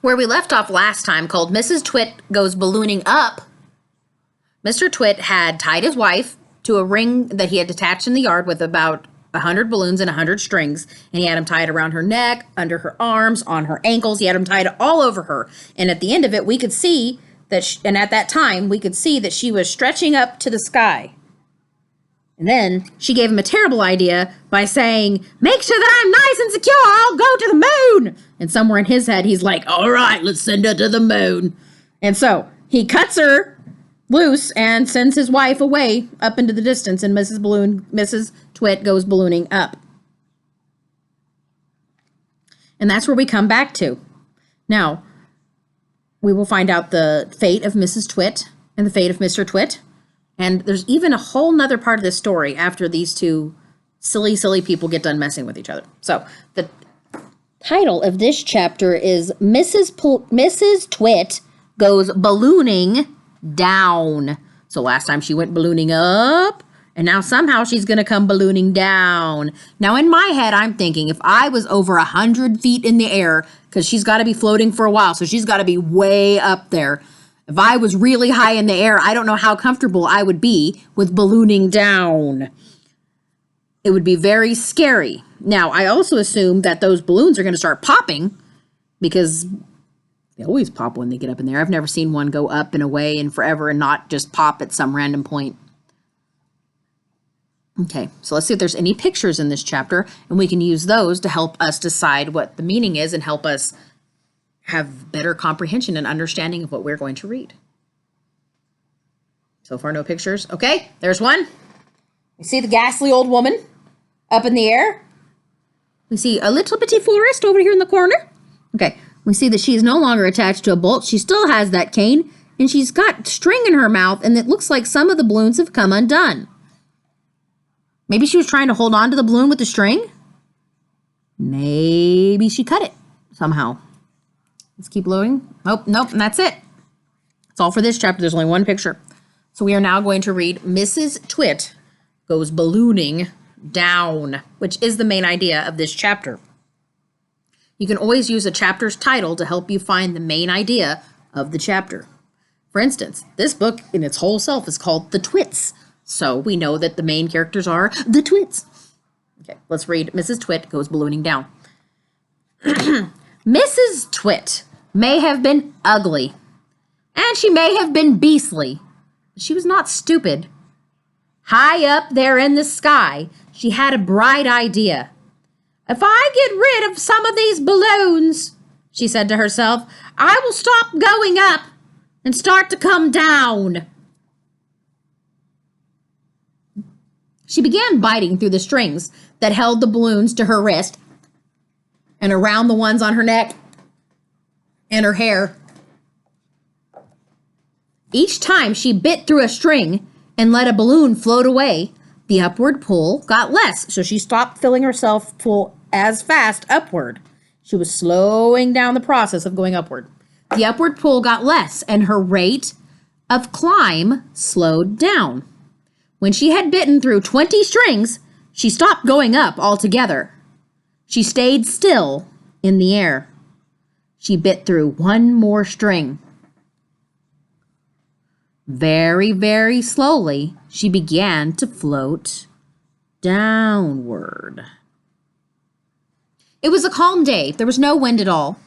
Where we left off last time, called Mrs. Twit Goes Ballooning Up, Mr. Twit had tied his wife to a ring that he had detached in the yard with about 100 balloons and 100 strings, and he had them tied around her neck, under her arms, on her ankles. He had them tied all over her, and at the end of it, we could see that, and at that time, we could see that she was stretching up to the sky. And then she gave him a terrible idea by saying, make sure that I'm nice and secure, I'll go to the moon. And somewhere in his head, he's like, all right, let's send her to the moon. And so he cuts her loose and sends his wife away up into the distance, and Mrs. Twit goes ballooning up. And that's where we come back to. Now, we will find out the fate of Mrs. Twit and the fate of Mr. Twit. And there's even a whole nother part of this story after these two silly people get done messing with each other. So the title of this chapter is Mrs. Twit Goes Ballooning Down. So last time she went ballooning up, and now somehow she's going to come ballooning down. Now in my head, I'm thinking if I was over 100 feet in the air, because she's got to be floating for a while, so she's got to be way up there. If I was really high in the air, I don't know how comfortable I would be with ballooning down. It would be very scary. Now, I also assume that those balloons are going to start popping because they always pop when they get up in there. I've never seen one go up and away and forever and not just pop at some random point. Okay, so let's see if there's any pictures in this chapter, and we can use those to help us decide what the meaning is and help us have better comprehension and understanding of what we're going to read. So far, no pictures. Okay, there's one. We see the ghastly old woman up in the air. We see a little bitty forest over here in the corner. Okay, we see that she is no longer attached to a bolt. She still has that cane, and she's got string in her mouth, and it looks like some of the balloons have come undone. Maybe she was trying to hold on to the balloon with the string. Maybe she cut it somehow. Let's keep loading. Nope, and that's it. That's all for this chapter. There's only one picture. So we are now going to read Mrs. Twit Goes Ballooning Down, which is the main idea of this chapter. You can always use a chapter's title to help you find the main idea of the chapter. For instance, this book in its whole self is called The Twits. So we know that the main characters are the Twits. Okay, let's read Mrs. Twit Goes Ballooning Down. Mrs. Twit may have been ugly, and she may have been beastly, but she was not stupid. High up there in the sky, she had a bright idea. If I get rid of some of these balloons, she said to herself, I will stop going up and start to come down. She began biting through the strings that held the balloons to her wrist and around the ones on her neck and her hair. Each time she bit through a string and let a balloon float away, the upward pull got less, so she stopped filling herself full as fast upward. She was slowing down the process of going upward. The upward pull got less, and her rate of climb slowed down. When she had bitten through 20 strings, she stopped going up altogether. She stayed still in the air. She bit through one more string. Very, very slowly, she began to float downward. It was a calm day. There was no wind at all.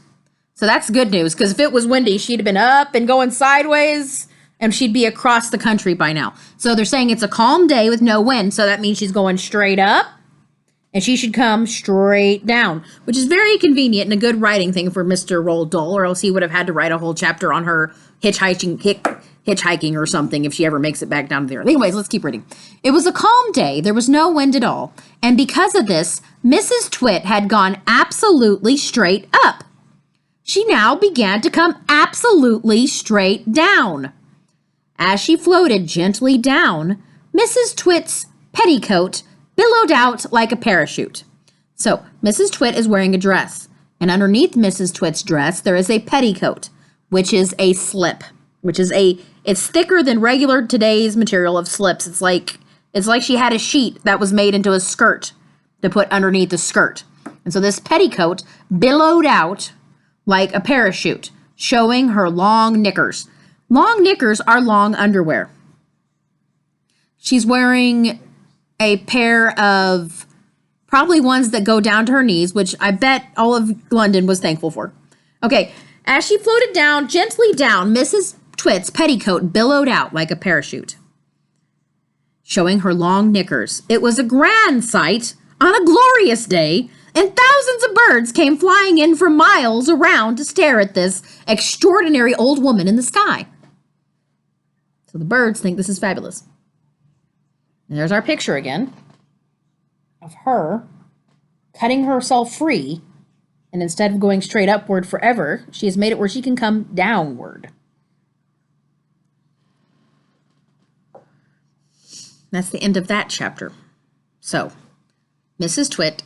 So that's good news, because if it was windy, she'd have been up and going sideways, and she'd be across the country by now. So they're saying it's a calm day with no wind, so that means she's going straight up, and she should come straight down, which is very convenient and a good writing thing for Mr. Roald Dahl, or else he would have had to write a whole chapter on her hitchhiking or something if she ever makes it back down there. Anyways, let's keep reading. It was a calm day. There was no wind at all. And because of this, Mrs. Twit had gone absolutely straight up. She now began to come absolutely straight down. As she floated gently down, Mrs. Twit's petticoat billowed out like a parachute. So, Mrs. Twit is wearing a dress, and underneath Mrs. Twit's dress, there is a petticoat, which is a slip, it's thicker than regular today's material of slips. It's like she had a sheet that was made into a skirt to put underneath the skirt. And so this petticoat billowed out like a parachute, showing her long knickers. Long knickers are long underwear. She's wearing a pair of probably ones that go down to her knees, which I bet all of London was thankful for. Okay, as she floated down, gently down, Mrs. Twit's petticoat billowed out like a parachute, showing her long knickers. It was a grand sight on a glorious day, and thousands of birds came flying in from miles around to stare at this extraordinary old woman in the sky. So the birds think this is fabulous. And there's our picture again of her cutting herself free, and instead of going straight upward forever, she has made it where she can come downward. That's the end of that chapter. So, Mrs. Twit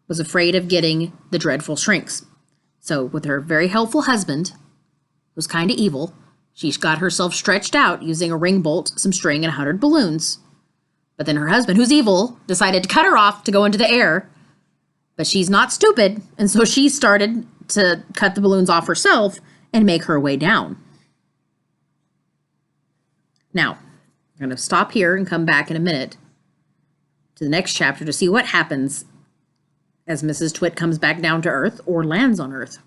was afraid of getting the dreadful shrinks. So, with her very helpful husband, who's kind of evil, she's got herself stretched out using a ring bolt, some string, and 100 balloons. But then her husband, who's evil, decided to cut her off to go into the air. But she's not stupid, and so she started to cut the balloons off herself and make her way down. Now, I'm going to stop here and come back in a minute to the next chapter to see what happens as Mrs. Twit comes back down to Earth or lands on Earth.